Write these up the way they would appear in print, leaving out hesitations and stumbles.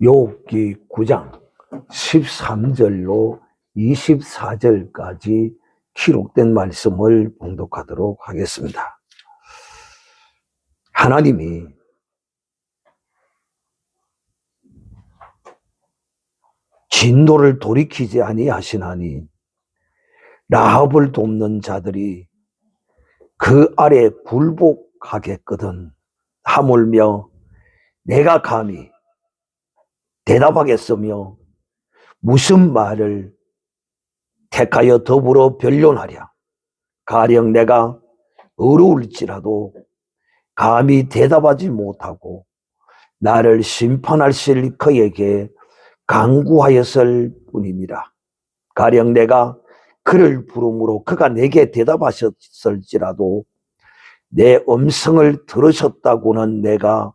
욥기 9장 13절로 24절까지 기록된 말씀을 봉독하도록 하겠습니다. 하나님이 진노를 돌이키지 아니하시나니 라합을 돕는 자들이 그 아래 굴복하겠거든. 하물며 내가 감히 대답하겠으며 무슨 말을 택하여 더불어 변론하랴. 가령 내가 어려울지라도 감히 대답하지 못하고 나를 심판하실 그에게 간구하였을 뿐이니라. 가령 내가 그를 부름으로 그가 내게 대답하셨을지라도 내 음성을 들으셨다고는 내가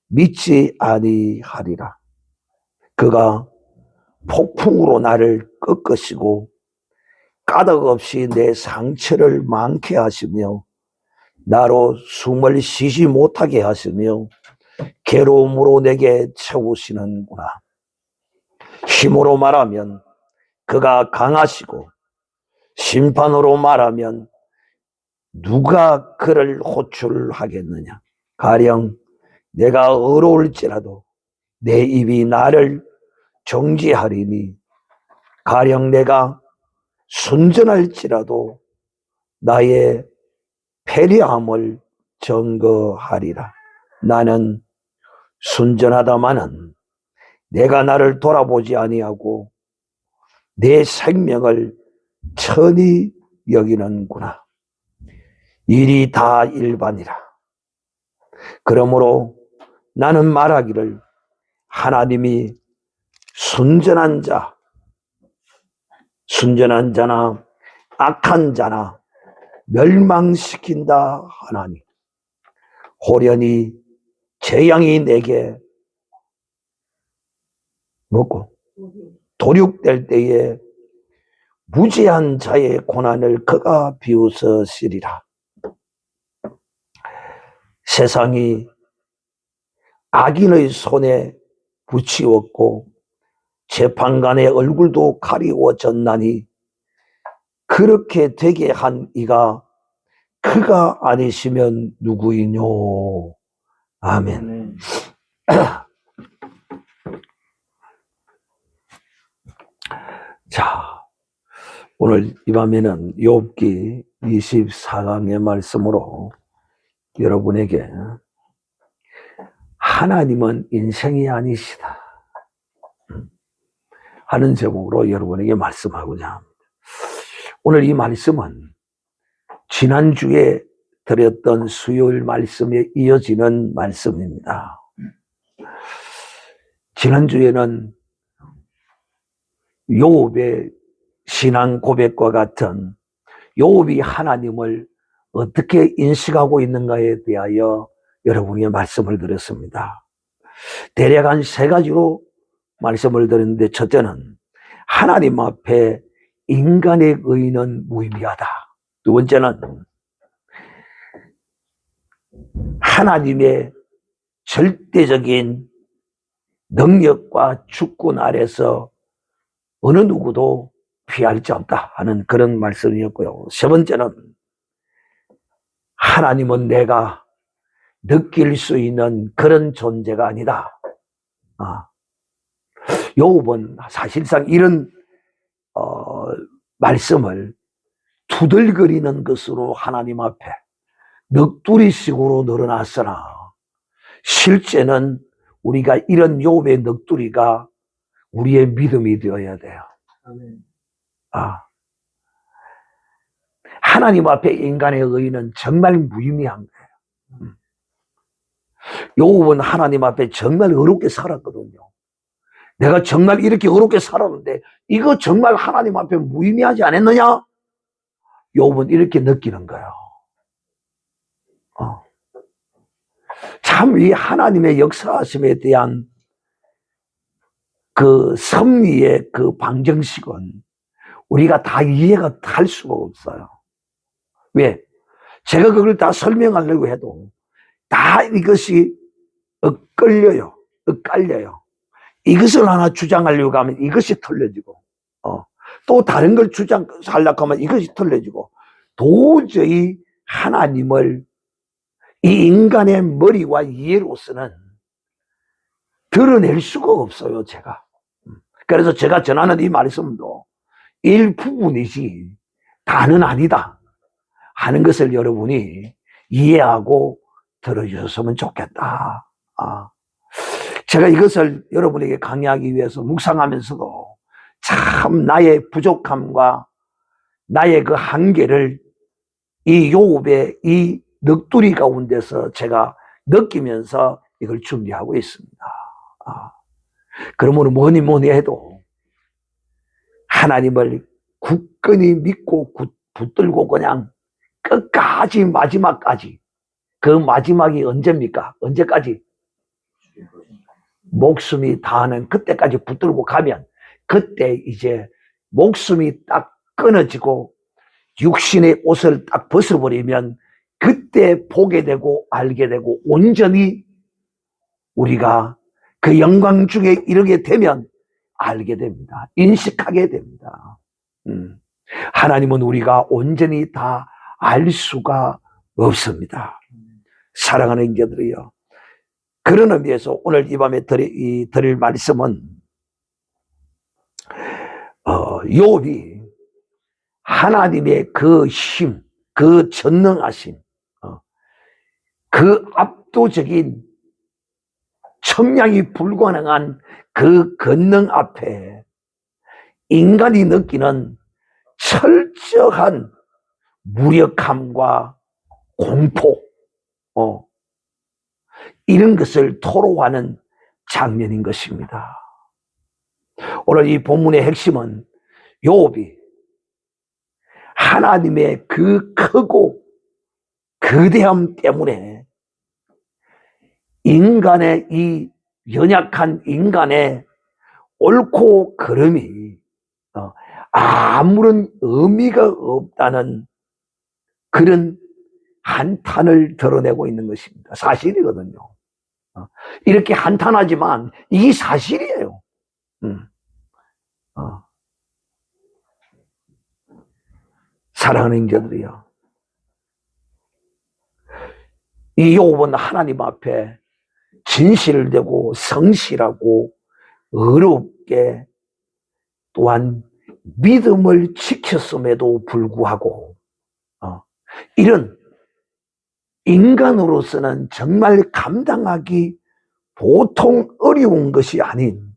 믿지 아니하리라. 그가 폭풍으로 나를 꺾으시고 까닭없이 내 상처를 많게 하시며 나로 숨을 쉬지 못하게 하시며 괴로움으로 내게 채우시는구나. 힘으로 말하면 그가 강하시고 심판으로 말하면 누가 그를 호출하겠느냐. 가령 내가 어려울지라도 내 입이 나를 정지하리니 가령 내가 순전할지라도 나의 패리함을 증거하리라. 나는 순전하다마는 내가 나를 돌아보지 아니하고 내 생명을 천히 여기는구나. 일이 다 일반이라. 그러므로 나는 말하기를 하나님이 순전한 자나 악한 자나 멸망시킨다 하나니 호련히 재앙이 내게 먹고 도륙될 때에 무지한 자의 고난을 그가 비웃으시리라. 세상이 악인의 손에 붙이었고 재판관의 얼굴도 가리워졌나니 그렇게 되게 한 이가 그가 아니시면 누구이뇨. 아멘. 자, 오늘 이 밤에는 욥기 24강의 말씀으로 여러분에게 하나님은 인생이 아니시다 하는 제목으로 여러분에게 말씀하고자 합니다. 오늘 이 말씀은 지난주에 드렸던 수요일 말씀에 이어지는 말씀입니다. 지난주에는 욥의 신앙 고백과 같은 욥이 하나님을 어떻게 인식하고 있는가에 대하여 여러분에게 말씀을 드렸습니다. 대략 한 세 가지로 말씀을 드렸는데, 첫째는 하나님 앞에 인간의 의는 무의미하다. 두 번째는 하나님의 절대적인 능력과 주권 아래서 어느 누구도 피할 수 없다 하는 그런 말씀이었고요. 세 번째는 하나님은 내가 느낄 수 있는 그런 존재가 아니다. 욥은 사실상 이런 말씀을 투덜거리는 것으로 하나님 앞에 넋두리식으로 늘어났으나 실제는 우리가 이런 욥의 넋두리가 우리의 믿음이 되어야 돼요. 하나님 앞에 인간의 의는 정말 무의미한 거예요. 욥은 하나님 앞에 정말 어렵게 살았거든요. 내가 정말 이렇게 어렵게 살았는데 이거 정말 하나님 앞에 무의미하지 않았느냐? 욥은 이렇게 느끼는 거예요. 참 이 하나님의 역사하심에 대한 그 섭리의 그 방정식은 우리가 다 이해가 할 수가 없어요. 왜? 제가 그걸 다 설명하려고 해도 다 이것이 엇갈려요. 이것을 하나 주장하려고 하면 이것이 틀려지고, 또 다른 걸 주장하려고 하면 이것이 틀려지고, 도저히 하나님을 이 인간의 머리와 이해로서는 드러낼 수가 없어요, 제가. 그래서 제가 전하는 이 말씀도 일부분이지 다는 아니다 하는 것을 여러분이 이해하고 들어주셨으면 좋겠다. 제가 이것을 여러분에게 강의하기 위해서 묵상하면서도 참 나의 부족함과 나의 그 한계를 이 욥의 이 넋두리 가운데서 제가 느끼면서 이걸 준비하고 있습니다. 그러므로 뭐니 해도 하나님을 굳건히 믿고 붙들고 그냥 끝까지 마지막까지, 그 마지막이 언제입니까? 언제까지? 목숨이 다하는 그때까지 붙들고 가면 그때 이제 목숨이 딱 끊어지고 육신의 옷을 딱 벗어버리면 그때 보게 되고 알게 되고 온전히 우리가 그 영광 중에 이르게 되면 알게 됩니다. 인식하게 됩니다. 하나님은 우리가 온전히 다 알 수가 없습니다. 사랑하는 형제들이요, 그런 의미에서 오늘 이 밤에 드릴 말씀은 욥이 하나님의 그 힘, 그 전능하심, 그 압도적인 천량이 불가능한 그 권능 앞에 인간이 느끼는 철저한 무력함과 공포, 이런 것을 토로하는 장면인 것입니다. 오늘 이 본문의 핵심은 욥이 하나님의 그 크고 거대함 때문에 인간의 이 연약한 인간의 옳고 그름이 아무런 의미가 없다는 그런 한탄을 드러내고 있는 것입니다. 사실이거든요. 이렇게 한탄하지만 이게 사실이에요. 사랑하는 형제들이요, 이 욥은 하나님 앞에 진실되고 성실하고 의롭게 또한 믿음을 지켰음에도 불구하고 이런 인간으로서는 정말 감당하기 보통 어려운 것이 아닌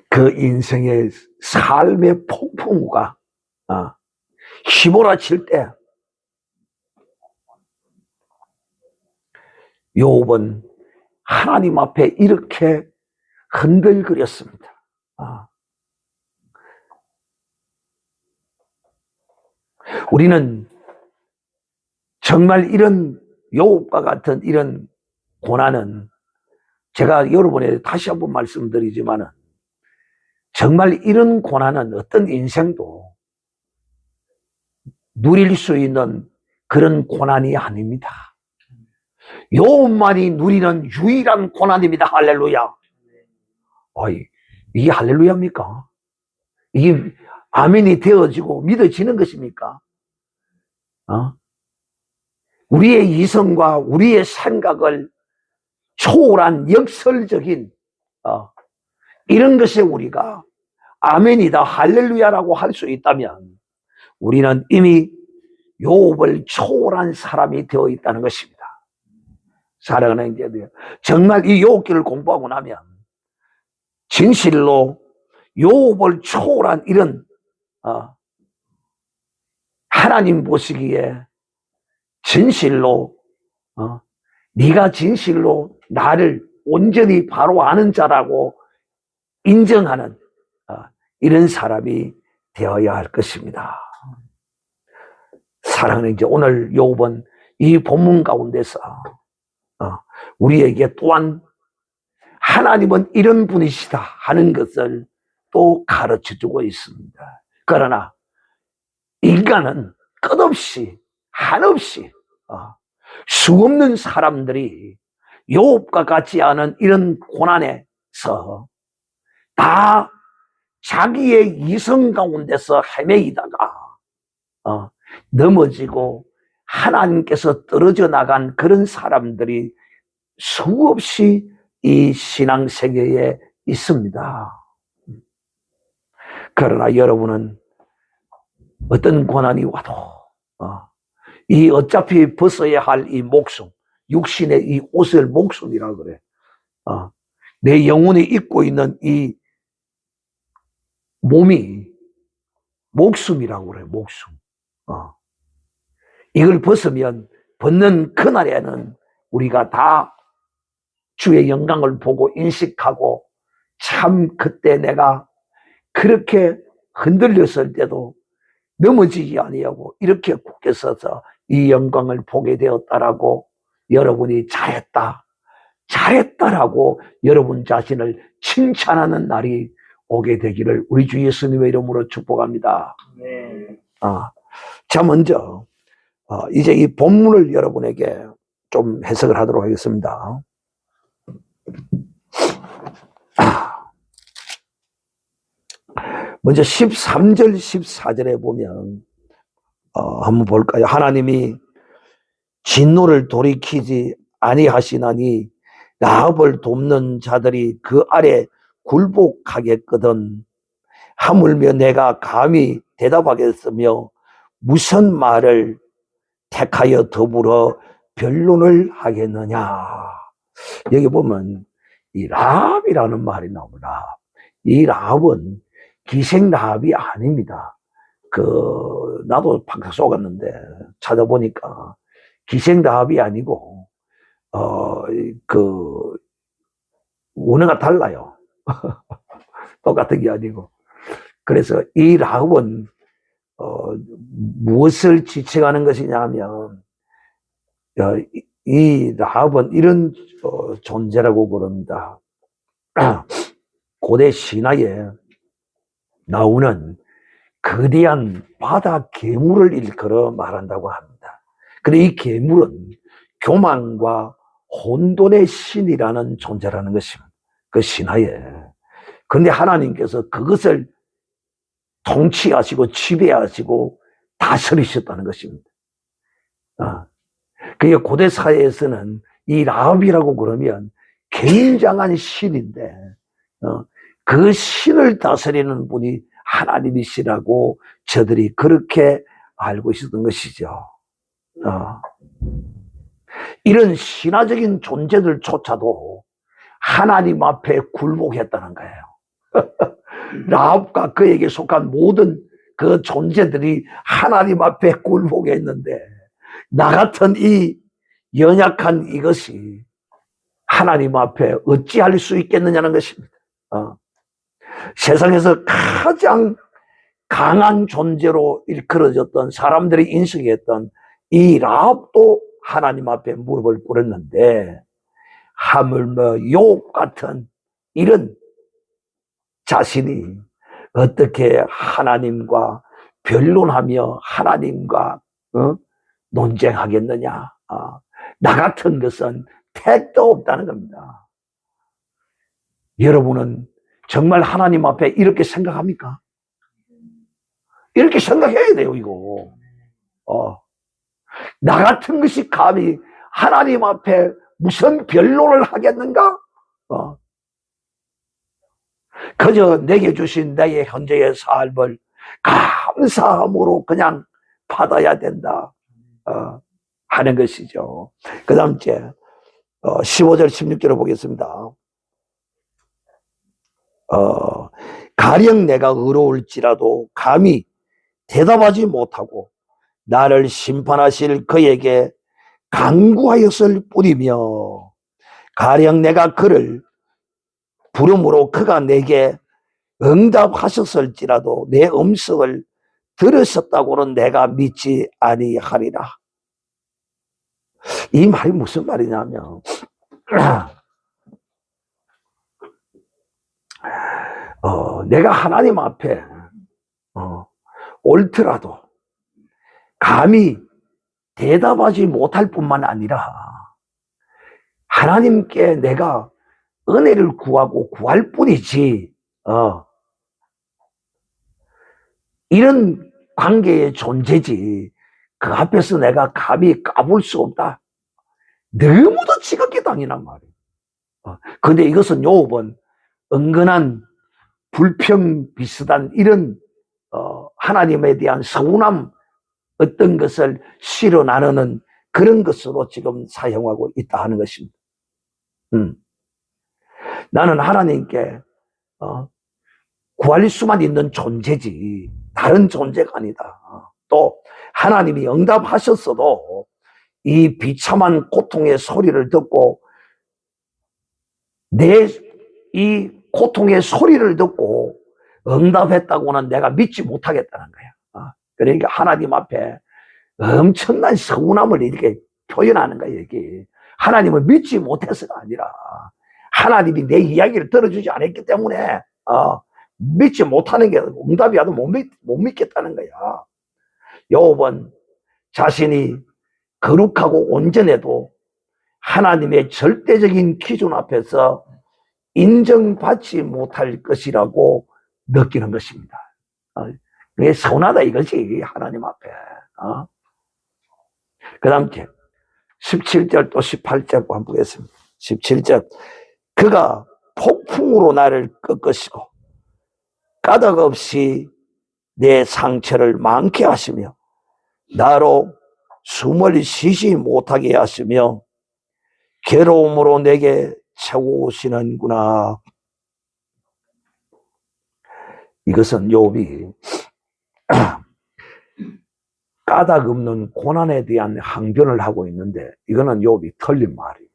그 인생의 삶의 폭풍우가 휘몰아칠 때 욥은 하나님 앞에 이렇게 흔들거렸습니다. 우리는 정말 이런 욥과 같은 이런 고난은, 제가 여러분에게 다시 한번 말씀드리지만 정말 이런 고난은 어떤 인생도 누릴 수 있는 그런 고난이 아닙니다. 욥만이 누리는 유일한 고난입니다. 할렐루야. 이게 할렐루야입니까? 이게 아멘이 되어지고 믿어지는 것입니까? 우리의 이성과 우리의 생각을 초월한 역설적인 이런 것에 우리가 아멘이다, 할렐루야라고 할 수 있다면 우리는 이미 욥을 초월한 사람이 되어 있다는 것입니다. 사랑하는 형제들, 정말 이 욥기를 공부하고 나면 진실로 욥을 초월한 이런 하나님 보시기에 진실로 네가 진실로 나를 온전히 바로 아는 자라고 인정하는 이런 사람이 되어야 할 것입니다. 사랑하는 이제 오늘 욥은 이 본문 가운데서 우리에게 또한 하나님은 이런 분이시다 하는 것을 또 가르쳐주고 있습니다. 그러나 인간은 끝없이 한없이 수없는 사람들이 욥과 같지 않은 이런 고난에 위해서 다 자기의 이성 가운데서 헤매이다가 넘어지고 하나님께서 떨어져 나간 그런 사람들이 수없이 이 신앙세계에 있습니다. 그러나 여러분은 어떤 고난이 와도 이 어차피 벗어야 할 이 목숨, 육신의 이 옷을 목숨이라 그래. 내 영혼이 입고 있는 이 몸이 목숨이라고 그래, 목숨. 이걸 벗으면, 벗는 그날에는 우리가 다 주의 영광을 보고 인식하고, 참 그때 내가 그렇게 흔들렸을 때도 넘어지지 아니하고 이렇게 굳게 서서 이 영광을 보게 되었다라고 여러분이 잘했다라고 여러분 자신을 칭찬하는 날이 오게 되기를 우리 주 예수님의 이름으로 축복합니다. 네. 자, 먼저 이제 이 본문을 여러분에게 좀 해석을 하도록 하겠습니다. 먼저 13절, 14절에 보면 한번 볼까요? 하나님이 진노를 돌이키지 아니하시나니 라합을 돕는 자들이 그 아래 굴복하겠거든. 하물며 내가 감히 대답하겠으며 무슨 말을 택하여 더불어 변론을 하겠느냐. 여기 보면 이 라합이라는 말이 나옵니다. 이 라합은 기생 라합이 아닙니다. 나도 방금 속았는데 찾아보니까 기생 라합이 아니고 원어가 달라요. 똑같은 게 아니고. 그래서 이 라합은 무엇을 지칭하는 것이냐 하면 이 라합은 이런 존재라고 부릅니다. 고대 신화에 나오는 거대한 바다 괴물을 일컬어 말한다고 합니다. 근데 이 괴물은 교만과 혼돈의 신이라는 존재라는 것입니다. 그 신화에. 그런데 하나님께서 그것을 통치하시고 지배하시고 다스리셨다는 것입니다. 그게 고대 사회에서는 이 라합이라고 그러면 굉장한 신인데 그 신을 다스리는 분이 하나님이시라고 저들이 그렇게 알고 있었던 것이죠. 이런 신화적인 존재들조차도 하나님 앞에 굴복했다는 거예요. 라합과 그에게 속한 모든 그 존재들이 하나님 앞에 굴복했는데 나 같은 이 연약한 이것이 하나님 앞에 어찌할 수 있겠느냐는 것입니다. 세상에서 가장 강한 존재로 일컬어졌던 사람들이 인식했던 이 라합도 하나님 앞에 무릎을 꿇었는데 하물며 욥 같은 이런 자신이 어떻게 하나님과 변론하며 하나님과 논쟁하겠느냐. 나 같은 것은 택도 없다는 겁니다. 여러분은 정말 하나님 앞에 이렇게 생각합니까? 이렇게 생각해야 돼요, 이거. 나 같은 것이 감히 하나님 앞에 무슨 변론을 하겠는가? 그저 내게 주신 나의 현재의 삶을 감사함으로 그냥 받아야 된다 하는 것이죠. 그 다음 째 15절 16절을 보겠습니다. 가령 내가 의로울지라도 감히 대답하지 못하고 나를 심판하실 그에게 간구하였을 뿐이며 가령 내가 그를 부름으로 그가 내게 응답하셨을지라도 내 음성을 들으셨다고는 내가 믿지 아니하리라. 이 말이 무슨 말이냐면 내가 하나님 앞에 옳더라도 감히 대답하지 못할 뿐만 아니라 하나님께 내가 은혜를 구하고 구할 뿐이지, 이런 관계의 존재지, 그 앞에서 내가 감히 까불 수 없다. 너무도 지극히 당연한 말이에요. 근데 이것은 요업은 은근한 불평 비슷한 이런 하나님에 대한 서운함, 어떤 것을 실어 나누는 그런 것으로 지금 사용하고 있다 하는 것입니다. 나는 하나님께 구할 수만 있는 존재지 다른 존재가 아니다. 또 하나님이 응답하셨어도 이 비참한 고통의 소리를 듣고 내 이 고통의 소리를 듣고 응답했다고는 내가 믿지 못하겠다는 거야. 그러니까 하나님 앞에 엄청난 서운함을 이렇게 표현하는 거야. 이게 하나님을 믿지 못해서가 아니라 하나님이 내 이야기를 들어주지 않았기 때문에 믿지 못하는 게 응답이 와도 못 믿겠다는 거야. 요업은 자신이 거룩하고 온전해도 하나님의 절대적인 기준 앞에서 인정받지 못할 것이라고 느끼는 것입니다. 그게 서운하다 이것이 하나님 앞에. 그 다음 17절 또 18절 한번 보겠습니다. 17절 그가 폭풍으로 나를 꺾으시고 까닭 없이 내 상처를 많게 하시며 나로 숨을 쉬지 못하게 하시며 괴로움으로 내게 채우시는구나. 이것은 욥이 까닭 없는 고난에 대한 항변을 하고 있는데 이거는 욥이 틀린 말이에요.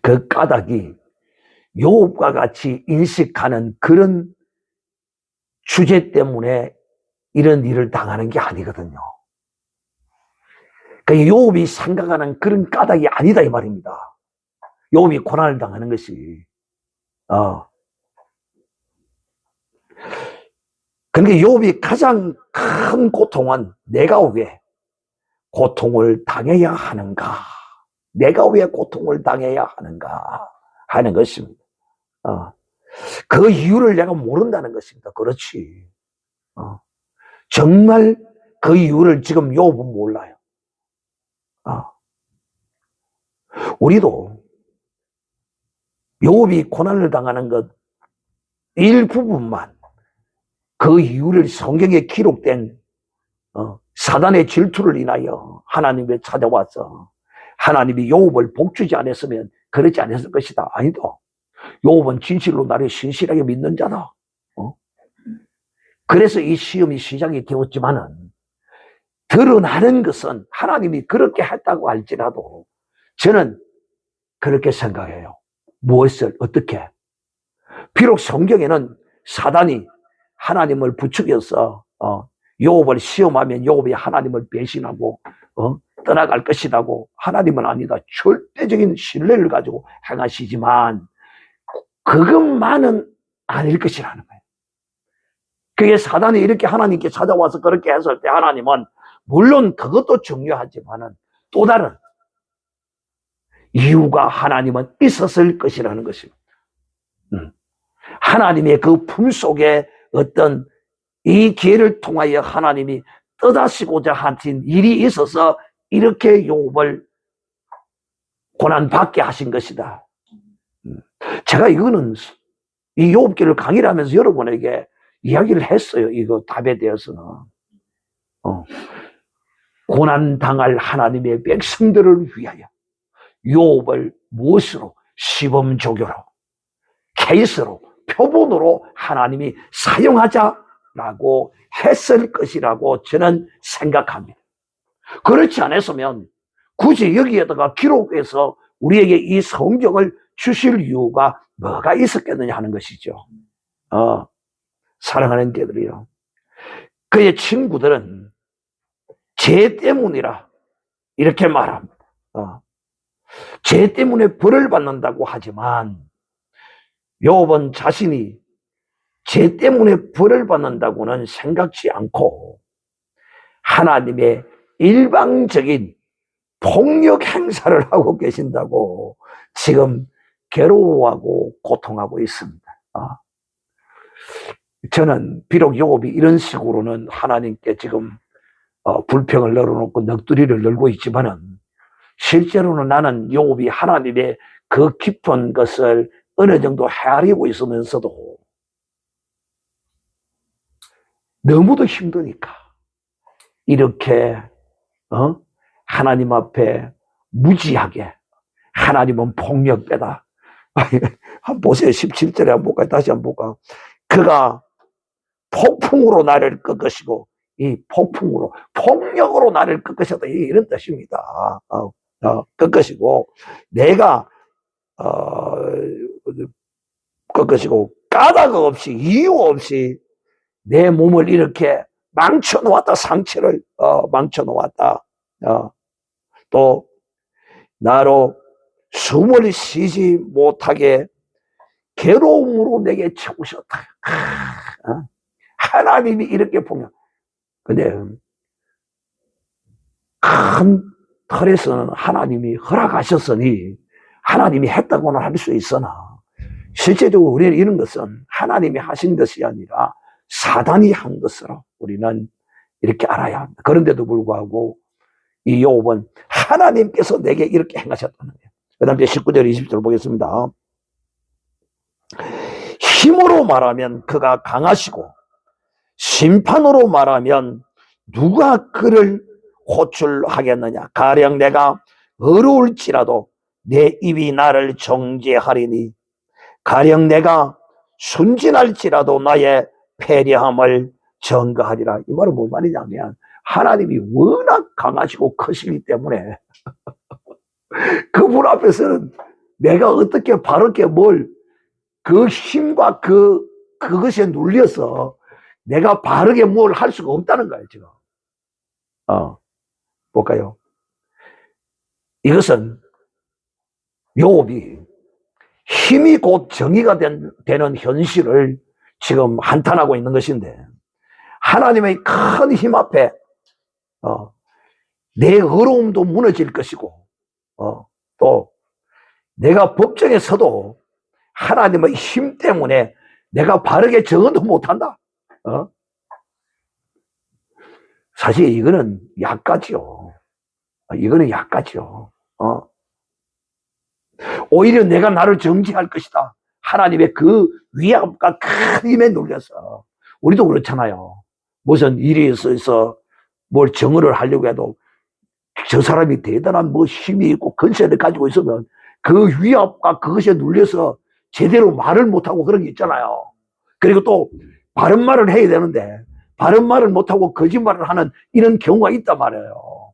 그 까닭이 욥과 같이 인식하는 그런 주제 때문에 이런 일을 당하는 게 아니거든요. 그러니까 욥이 생각하는 그런 까닭이 아니다 이 말입니다. 욥이 고난을 당하는 것이. 그러니까 욥이 가장 큰 고통은 내가 왜 고통을 당해야 하는가? 내가 왜 고통을 당해야 하는가? 하는 것입니다. 그 이유를 내가 모른다는 것입니다. 그렇지. 정말 그 이유를 지금 욥은 몰라요. 우리도 욥이 고난을 당하는 것 일부분만 그 이유를 성경에 기록된 사단의 질투를 인하여 하나님께 찾아와서 하나님이 욥을 복주지 않았으면 그러지 않았을 것이다. 아니다. 욥은 진실로 나를 신실하게 믿는 자다. 그래서 이 시험이 시작이 되었지만은 드러나는 것은 하나님이 그렇게 했다고 할지라도 저는 그렇게 생각해요. 무엇을 어떻게? 비록 성경에는 사단이 하나님을 부추겨서 욥을 시험하면 욥이 하나님을 배신하고 떠나갈 것이라고 하나님은 아니다. 절대적인 신뢰를 가지고 행하시지만 그것만은 아닐 것이라는 거예요. 그게 사단이 이렇게 하나님께 찾아와서 그렇게 했을 때 하나님은 물론 그것도 중요하지만은 또 다른 이유가 하나님은 있었을 것이라는 것입니다. 하나님의 그 품속에 어떤 이 기회를 통하여 하나님이 떠다시고자 하신 일이 있어서 이렇게 욥을 고난받게 하신 것이다. 제가 이거는 이 욥기를 강의를 하면서 여러분에게 이야기를 했어요. 이거 답에 대해서는. 고난당할 하나님의 백성들을 위하여 욥을 무엇으로? 시범조교로, 케이스로, 표본으로 하나님이 사용하자라고 했을 것이라고 저는 생각합니다. 그렇지 않았으면 굳이 여기에다가 기록해서 우리에게 이 성경을 주실 이유가 뭐가 있었겠느냐 하는 것이죠. 사랑하는 자들이요. 그의 친구들은 죄 때문이라 이렇게 말합니다. 죄 때문에 벌을 받는다고 하지만 욥은 자신이 죄 때문에 벌을 받는다고는 생각지 않고 하나님의 일방적인 폭력 행사를 하고 계신다고 지금 괴로워하고 고통하고 있습니다. 저는 비록 욥이 이런 식으로는 하나님께 지금 불평을 널어놓고 넋두리를 열고 있지만은 실제로는 나는 욥이 하나님의 그 깊은 것을 어느 정도 헤아리고 있으면서도 너무도 힘드니까 이렇게 하나님 앞에 무지하게 하나님은 폭력배다. 한번 보세요. 17절에 한번 볼까요? 다시 한번 볼까? 그가 폭풍으로 나를 꺾으시고 이 폭풍으로 폭력으로 나를 꺾으셨다 이런 뜻입니다. 꺾으시고 내가 꺾으시고 까닭 없이 이유 없이 내 몸을 이렇게 망쳐놓았다. 상처를 망쳐놓았다. 또 나로 숨을 쉬지 못하게 괴로움으로 내게 채우셨다. 하나님이 이렇게 보면 근데 큰 틀에서는 하나님이 허락하셨으니 하나님이 했다고는 할 수 있으나 실제적으로 우리는 이런 것은 하나님이 하신 것이 아니라 사단이 한 것으로 우리는 이렇게 알아야 합니다. 그런데도 불구하고 이 욥은 하나님께서 내게 이렇게 행하셨다는 거예요. 그 다음에 19절 20절 보겠습니다. 힘으로 말하면 그가 강하시고 심판으로 말하면 누가 그를 호출하겠느냐. 가령 내가 어려울지라도 내 입이 나를 정죄하리니 가령 내가 순진할지라도 나의 패리함을 전가하리라. 이 말은 뭔 말이냐면 하나님이 워낙 강하시고 크시기 때문에 그분 앞에서는 내가 어떻게 바르게 뭘 그 힘과 그것에 눌려서 내가 바르게 뭘 할 수가 없다는 거예요, 지금. 볼까요? 이것은 욥이 힘이 곧 정의가 되는 현실을 지금 한탄하고 있는 것인데 하나님의 큰 힘 앞에 내 어려움도 무너질 것이고 또 내가 법정에 서도 하나님의 힘 때문에 내가 바르게 정언도 못한다. 사실 이거는 약하지요. 이거는 약하지요. 오히려 내가 나를 정지할 것이다. 하나님의 그 위압과 큰 힘에 눌려서 우리도 그렇잖아요. 무슨 일이 있어서 뭘 정언을 하려고 해도 저 사람이 대단한 뭐 힘이 있고 권세를 가지고 있으면 그 위압과 그것에 눌려서 제대로 말을 못하고 그런 게 있잖아요. 그리고 또 바른 말을 해야 되는데 바른 말을 못하고 거짓말을 하는 이런 경우가 있단 말이에요.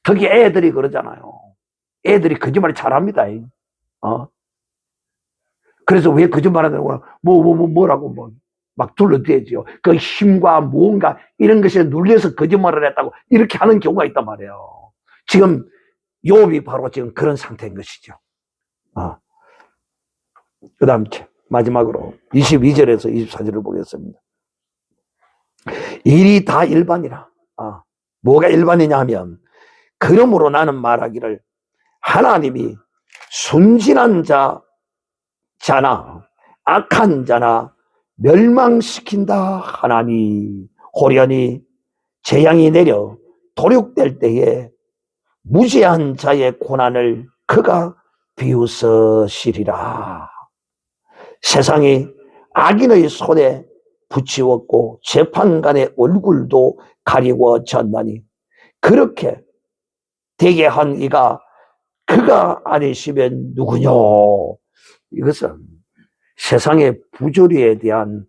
특히 애들이 그러잖아요. 애들이 거짓말을 잘합니다. 그래서 왜 거짓말하는 거야? 뭐라고 막 둘러대지요. 그 힘과 무언가 이런 것에 눌려서 거짓말을 했다고 이렇게 하는 경우가 있단 말이에요. 지금 욥이 바로 지금 그런 상태인 것이죠. 그 다음 마지막으로 22절에서 24절을 보겠습니다. 일이 다 일반이라. 뭐가 일반이냐 하면 그러므로 나는 말하기를 하나님이 순진한 자나 악한 자나 멸망시킨다 하나니 호련히 재앙이 내려 도륙될 때에 무죄한 자의 고난을 그가 비웃으시리라. 세상이 악인의 손에 붙이웠고 재판관의 얼굴도 가리워졌나니 그렇게 되게 한 이가 그가 아니시면 누구냐. 이것은 세상의 부조리에 대한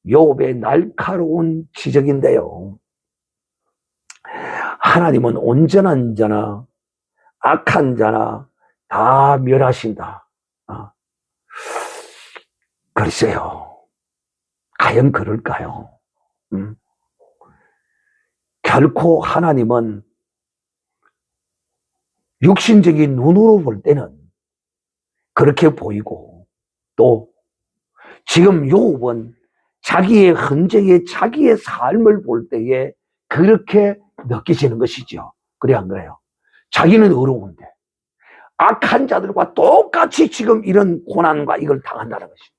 욥의 날카로운 지적인데요. 하나님은 온전한 자나 악한 자나 다 멸하신다. 글쎄요. 과연 그럴까요? 결코 하나님은 육신적인 눈으로 볼 때는 그렇게 보이고 또 지금 욥은 자기의 흔적에 자기의 삶을 볼 때에 그렇게 느껴지는 것이죠. 그래 안 그래요? 자기는 어려운데 악한 자들과 똑같이 지금 이런 고난과 이걸 당한다는 것입니다.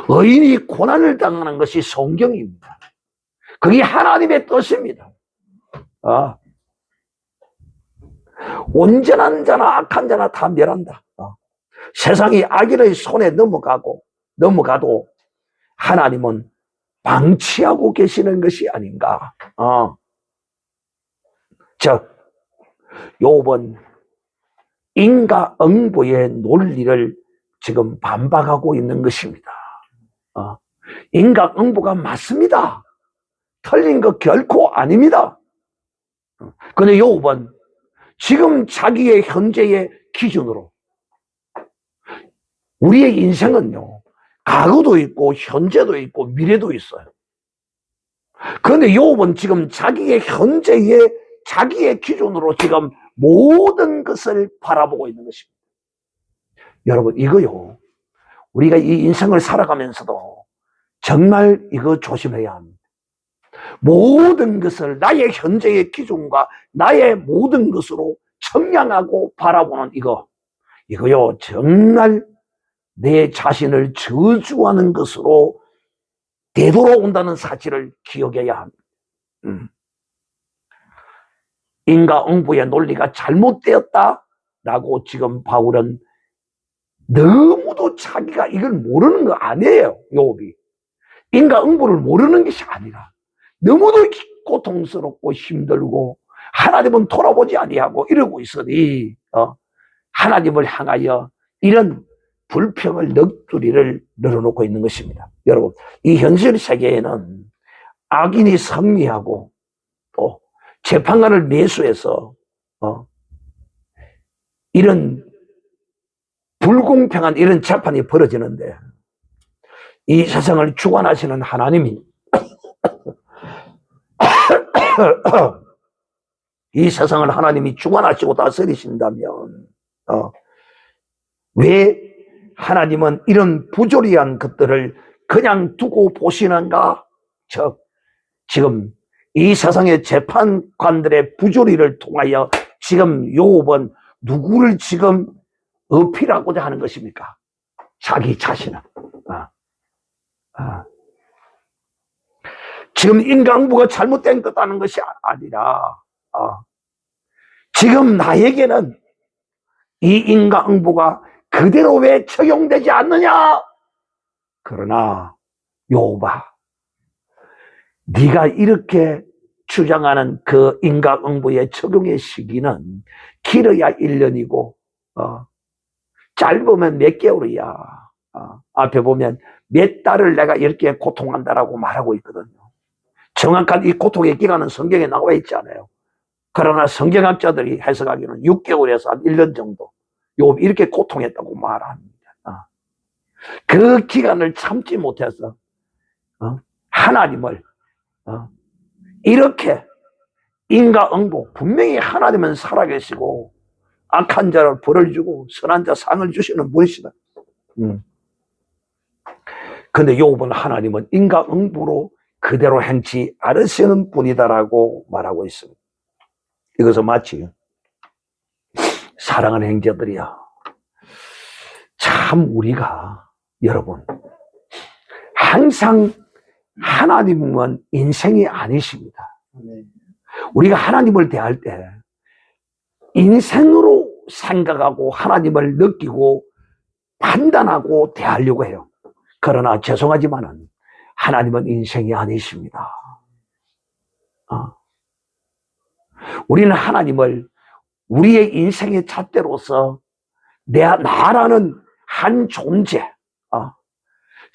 의인이 고난을 당하는 것이 성경입니다. 그게 하나님의 뜻입니다. 온전한 자나 악한 자나 다 멸한다. 세상이 악인의 손에 넘어가도 하나님은 방치하고 계시는 것이 아닌가. 즉 욥은 인과응보의 논리를 지금 반박하고 있는 것입니다. 인과응보가 맞습니다. 틀린 거 결코 아닙니다. 그런데 욥은 지금 자기의 현재의 기준으로, 우리의 인생은요, 과거도 있고 현재도 있고 미래도 있어요. 그런데 욥은 지금 자기의 현재의 자기의 기준으로 지금 모든 것을 바라보고 있는 것입니다. 여러분, 이거요, 우리가 이 인생을 살아가면서도 정말 이거 조심해야 합니다. 모든 것을 나의 현재의 기준과 나의 모든 것으로 청량하고 바라보는 이거요, 정말 내 자신을 저주하는 것으로 되돌아온다는 사실을 기억해야 합니다. 인과응보의 논리가 잘못되었다라고 지금 바울은 너무도 자기가 이걸 모르는 거 아니에요. 욥이 인과응보를 모르는 것이 아니라 너무도 고통스럽고 힘들고 하나님은 돌아보지 아니하고 이러고 있으니 하나님을 향하여 이런 불평을 넋두리를 늘어놓고 있는 것입니다. 여러분, 이 현실 세계에는 악인이 승리하고 또 재판관을 매수해서 이런 불공평한 이런 재판이 벌어지는데, 이 세상을 주관하시는 하나님이 이 세상을 하나님이 주관하시고 다스리신다면 왜 하나님은 이런 부조리한 것들을 그냥 두고 보시는가? 즉 지금 이 세상의 재판관들의 부조리를 통하여 지금 욥은 누구를 지금 어필하고자 하는 것입니까? 자기 자신을. 지금 인과응보가 잘못된 거다는 것이 아니라 지금 나에게는 이 인과응보가 그대로 왜 적용되지 않느냐? 그러나 욥아, 네가 이렇게 주장하는 그 인과응보의 적용의 시기는 길어야 1년이고 짧으면 몇 개월이야. 앞에 보면 몇 달을 내가 이렇게 고통한다라고 말하고 있거든요. 정확한 이 고통의 기간은 성경에 나와 있지 않아요. 그러나 성경학자들이 해석하기는 6개월에서 한 1년 정도 욥이 이렇게 고통했다고 말합니다. 그 기간을 참지 못해서 하나님을 이렇게 인과응보, 분명히 하나님은 살아계시고 악한 자를 벌을 주고 선한 자 상을 주시는 분이시다. 그런데 욥은 하나님은 인과응보로 그대로 행치 않으시는 분이다라고 말하고 있습니다. 이것은 마치 사랑하는 형제들이야, 참 우리가 여러분 항상 하나님은 인생이 아니십니다. 우리가 하나님을 대할 때 인생으로 생각하고 하나님을 느끼고 판단하고 대하려고 해요. 그러나 죄송하지만은 하나님은 인생이 아니십니다. 우리는 하나님을 우리의 인생의 잣대로서 나라는 한 존재,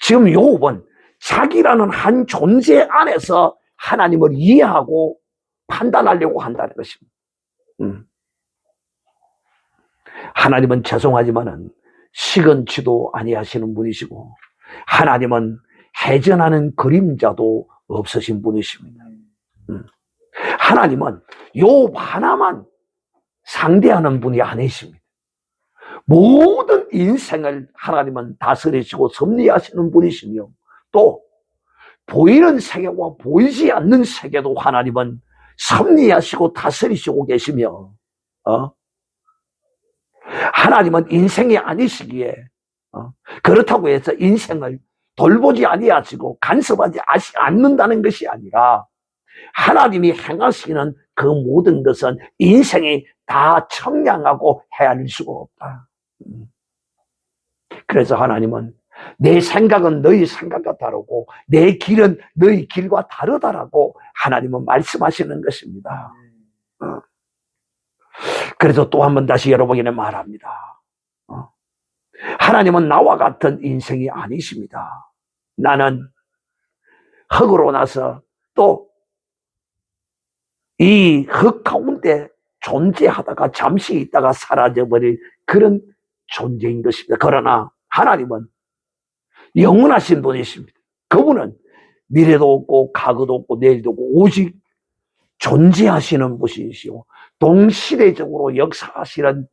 지금 욥은 자기라는 한 존재 안에서 하나님을 이해하고 판단하려고 한다는 것입니다. 하나님은 죄송하지만은 시건치도 아니하시는 분이시고 하나님은 해전하는 그림자도 없으신 분이십니다. 하나님은 욥 하나만 상대하는 분이 아니십니다. 모든 인생을 하나님은 다스리시고 섭리하시는 분이시며 또 보이는 세계와 보이지 않는 세계도 하나님은 섭리하시고 다스리시고 계시며 하나님은 인생이 아니시기에 그렇다고 해서 인생을 돌보지 아니하시고 간섭하지 않는다는 것이 아니라 하나님이 행하시는 그 모든 것은 인생이 다 청량하고 헤아릴 수가 없다. 그래서 하나님은 내 생각은 너희 생각과 다르고 내 길은 너희 길과 다르다라고 하나님은 말씀하시는 것입니다. 그래서 또 한 번 다시 여러분에게 말합니다. 하나님은 나와 같은 인생이 아니십니다. 나는 흙으로 나서 또 이 흙 가운데 존재하다가 잠시 있다가 사라져버릴 그런 존재인 것입니다. 그러나 하나님은 영원하신 분이십니다. 그분은 미래도 없고 과거도 없고 내일도 없고 오직 존재하시는 분이시오. 동시대적으로 역사하시는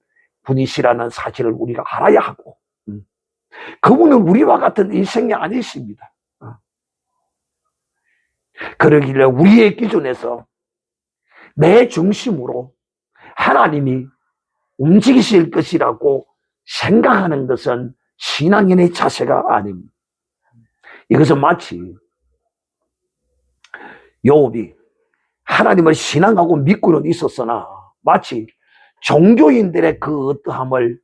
분이시라는 사실을 우리가 알아야 하고 그분은 우리와 같은 인생이 아니십니다. 그러길래 우리의 기준에서 내 중심으로 하나님이 움직이실 것이라고 생각하는 것은 신앙인의 자세가 아닙니다. 이것은 마치 욥이 하나님을 신앙하고 믿고는 있었으나 마치 종교인들의 그 어떠함을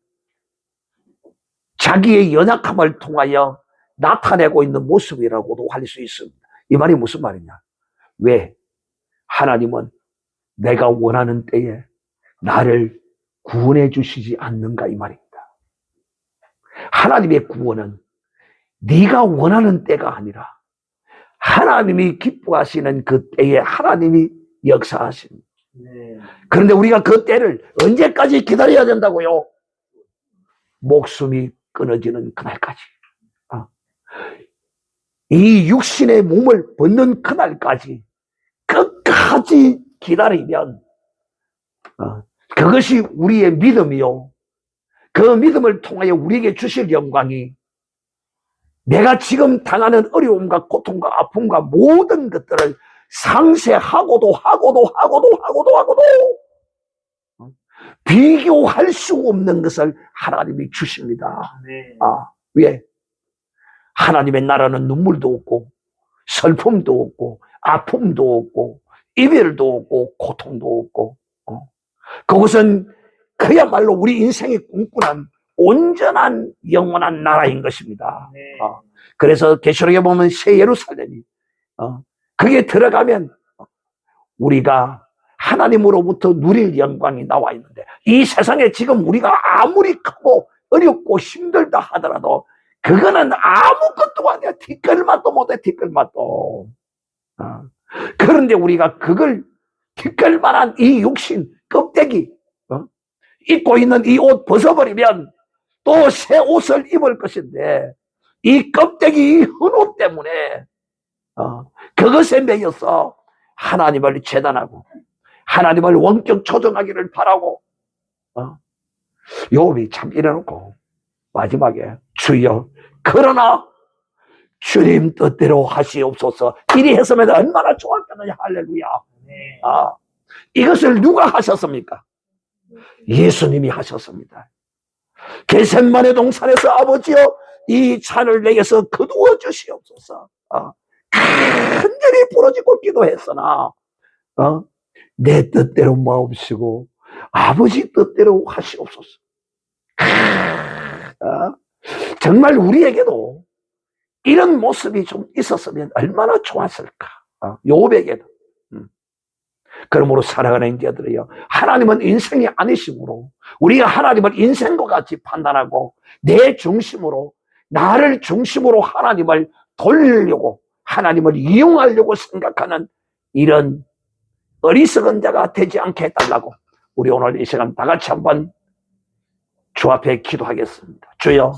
자기의 연약함을 통하여 나타내고 있는 모습이라고도 할 수 있습니다. 이 말이 무슨 말이냐? 왜? 하나님은 내가 원하는 때에 나를 구원해 주시지 않는가 이 말입니다. 하나님의 구원은 네가 원하는 때가 아니라 하나님이 기뻐하시는 그 때에 하나님이 역사하십니다. 그런데 우리가 그 때를 언제까지 기다려야 된다고요? 목숨이 끊어지는 그날까지. 이 육신의 몸을 벗는 그날까지 끝까지 기다리면 그것이 우리의 믿음이요. 그 믿음을 통하여 우리에게 주실 영광이 내가 지금 당하는 어려움과 고통과 아픔과 모든 것들을 상쇄하고도 비교할 수 없는 것을 하나님이 주십니다. 왜? 하나님의 나라는 눈물도 없고 슬픔도 없고 아픔도 없고 이별도 없고 고통도 없고 그것은 그야말로 우리 인생이 꿈꾸는 온전한 영원한 나라인 것입니다. 그래서 계시록에 보면 새 예루살렘이 그게 들어가면 우리가 하나님으로부터 누릴 영광이 나와 있는데 이 세상에 지금 우리가 아무리 크고 어렵고 힘들다 하더라도 그거는 아무것도 아니야. 티끌맛도 못해. 티끌맛도. 그런데 우리가 그걸 티끌만한 이 육신 껍데기 입고 있는 이 옷 벗어버리면 또 새 옷을 입을 것인데 이 껍데기 이 헌옷 때문에 그것에 매여서 하나님을 재단하고 하나님을 원격 조정하기를 바라고 욥이 참 이래놓고 마지막에 주여 그러나 주님 뜻대로 하시옵소서 이리 했으면 얼마나 좋았겠느냐. 할렐루야. 이것을 누가 하셨습니까? 예수님이 하셨습니다. 겟세마네 동산에서 아버지여 이 잔을 내게서 거두어 주시옵소서. 간절히 부러지고 기도했으나 내 뜻대로 마옵시고 아버지 뜻대로 하시옵소서. 정말 우리에게도 이런 모습이 좀 있었으면 얼마나 좋았을까. 욥에게도. 그러므로 사랑하는 자들이여 하나님은 인생이 아니시므로 우리가 하나님을 인생과 같이 판단하고 내 중심으로 나를 중심으로 하나님을 돌리려고 하나님을 이용하려고 생각하는 이런 어리석은 자가 되지 않게 해달라고 우리 오늘 이 시간 다 같이 한번 주 앞에 기도하겠습니다. 주여